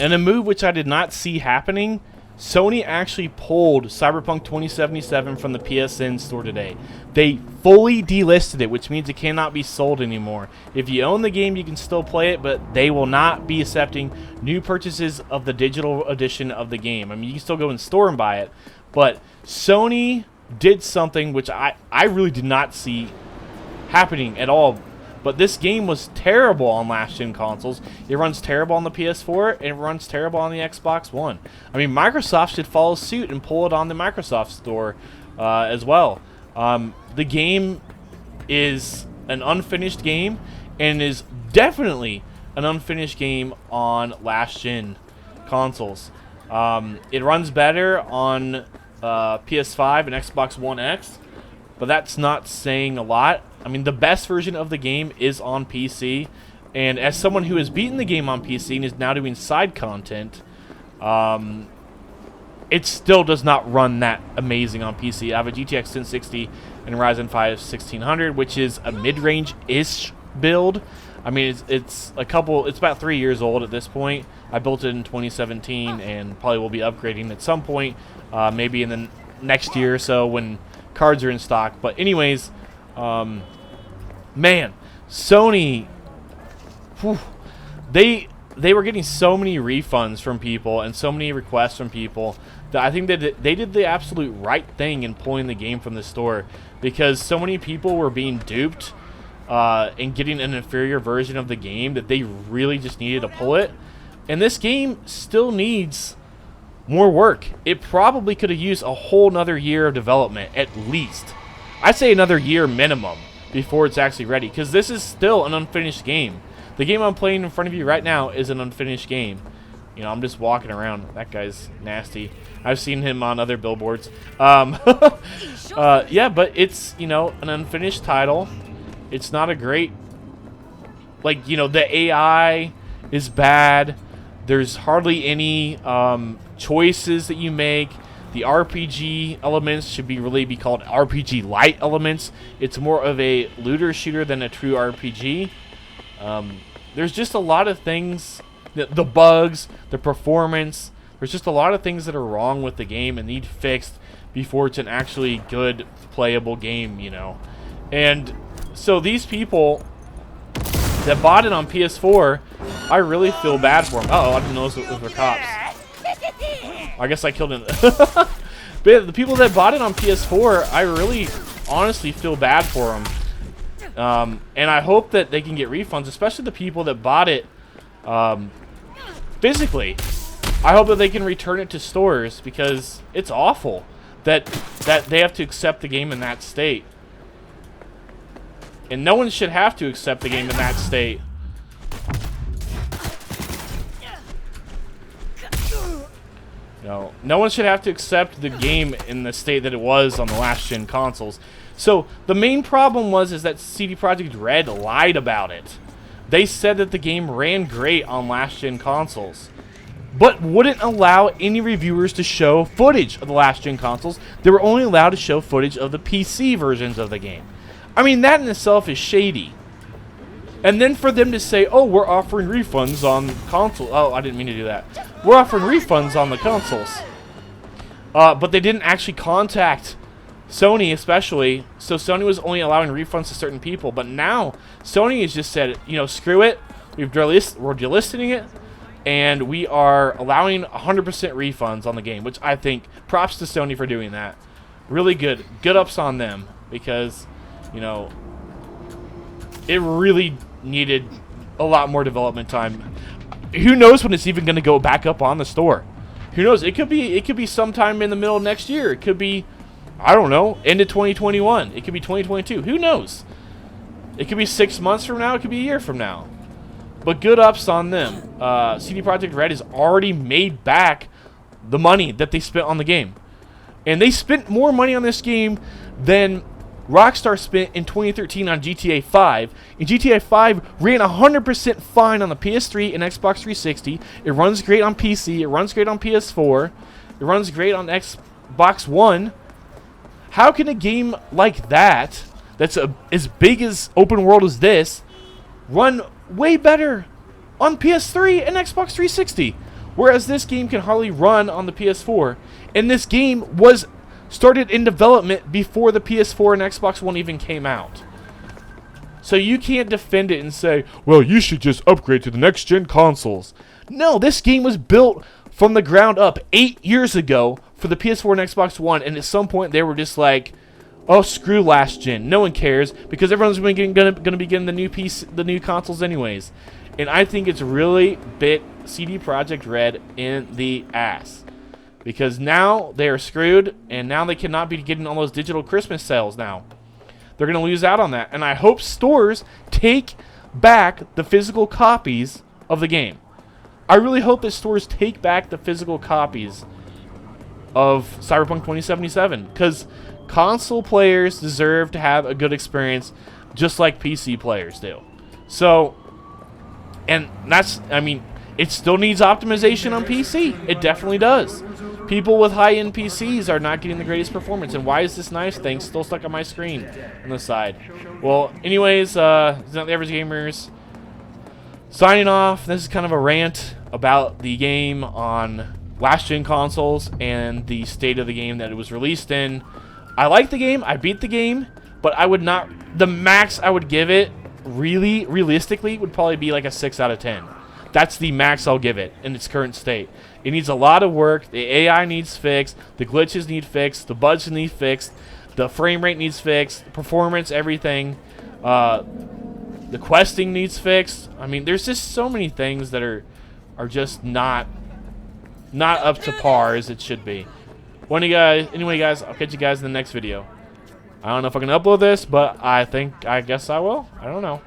In a move which I did not see happening, Sony actually pulled Cyberpunk 2077 from the PSN store today. They fully delisted it, which means it cannot be sold anymore. If you own the game, you can still play it, but they will not be accepting new purchases of the digital edition of the game. I mean, you can still go in store and buy it, but Sony did something which I really did not see happening at all. But this game was terrible on last-gen consoles. It runs terrible on the PS4, and it runs terrible on the Xbox One. I mean, Microsoft should follow suit and pull it on the Microsoft Store as well. The game is an unfinished game, and is definitely an unfinished game on last-gen consoles. It runs better on PS5 and Xbox One X, but that's not saying a lot. I mean, the best version of the game is on PC, and as someone who has beaten the game on PC and is now doing side content, it still does not run that amazing on PC. I have a GTX 1060 and Ryzen 5 1600, which is a mid-range-ish build. I mean, it's about 3 years old at this point. I built it in 2017 and probably will be upgrading at some point, maybe in the next year or so when cards are in stock. But anyways, man, Sony, whew, they were getting so many refunds from people and so many requests from people that I think that they did the absolute right thing in pulling the game from the store, because so many people were being duped and getting an inferior version of the game that they really just needed to pull it. And this game still needs more work. It probably could have used a whole nother year of development at least. I'd say another year minimum before it's actually ready, because this is still an unfinished game. The game I'm playing in front of you right now is an unfinished game. You know, I'm just walking around. That guy's nasty. I've seen him on other billboards. Yeah, but it's, you know, an unfinished title. It's not a great, like, you know, the AI is bad. There's hardly any choices that you make. The RPG elements should really be called RPG light elements. It's more of a looter shooter than a true RPG. There's just a lot of things, the bugs, the performance. There's just a lot of things that are wrong with the game and need fixed before it's an actually good playable game, you know. And so these people that bought it on PS4, I really feel bad for them. Uh-oh, I didn't notice it was the cops. I guess I killed him. But the people that bought it on PS4, I really honestly feel bad for them. And I hope that they can get refunds, especially the people that bought it physically. I hope that they can return it to stores, because it's awful that they have to accept the game in that state. And no one should have to accept the game in that state. No one should have to accept the game in the state that it was on the last-gen consoles. So the main problem is that CD Projekt Red lied about it. They said that the game ran great on last-gen consoles, but wouldn't allow any reviewers to show footage of the last-gen consoles. They were only allowed to show footage of the PC versions of the game. I mean, that in itself is shady. And then for them to say, oh, we're offering refunds on console. Oh, I didn't mean to do that. We're offering refunds on the consoles. But they didn't actually contact Sony, especially. So Sony was only allowing refunds to certain people. But now Sony has just said, you know, screw it. We're delisting it. And we are allowing 100% refunds on the game, which I think props to Sony for doing that. Really good. Good ups on them, because, you know, it really needed a lot more development time. Who knows when it's even going to go back up on the store? Who knows? It could be sometime in the middle of next year. It could be, I don't know, end of 2021. It could be 2022. Who knows? It could be 6 months from now. It could be a year from now. But good ups on them. CD Projekt Red has already made back the money that they spent on the game. And they spent more money on this game than Rockstar spent in 2013 on GTA 5. And GTA 5 ran 100% fine on the PS3 and Xbox 360. It runs great on PC. It runs great on PS4. It runs great on Xbox One. How can a game like that, that's as big as open world as this, run way better on PS3 and Xbox 360? Whereas this game can hardly run on the PS4. And this game was started in development before the PS4 and Xbox One even came out. So you can't defend it and say, well, you should just upgrade to the next-gen consoles. No, this game was built from the ground up 8 years ago for the PS4 and Xbox One, and at some point they were just like, oh, screw last gen. No one cares because everyone's going to be getting the new consoles anyways. And I think it's really bit CD Projekt Red in the ass because now they are screwed, and now they cannot be getting all those digital Christmas sales now. They're going to lose out on that, and I hope stores take back the physical copies of the game. I really hope that stores take back the physical copies of Cyberpunk 2077 because console players deserve to have a good experience just like PC players do. So, and that's, I mean, it still needs optimization on PC. It definitely does. People with high-end PCs are not getting the greatest performance. And why is this nice thing still stuck on my screen on the side? Well, anyways, it's not the average gamers. Signing off. This is kind of a rant about the game on last-gen consoles and the state of the game that it was released in. I like the game. I beat the game, but I would not. The max I would give it, really, realistically, would probably be like a 6 out of 10. That's the max I'll give it in its current state. It needs a lot of work. The AI needs fixed. The glitches need fixed. The bugs need fixed. The frame rate needs fixed. The performance, everything. The questing needs fixed. I mean, there's just so many things that are just not up to par as it should be. Anyway, guys, I'll catch you guys in the next video. I don't know if I can upload this, but I guess I will. I don't know.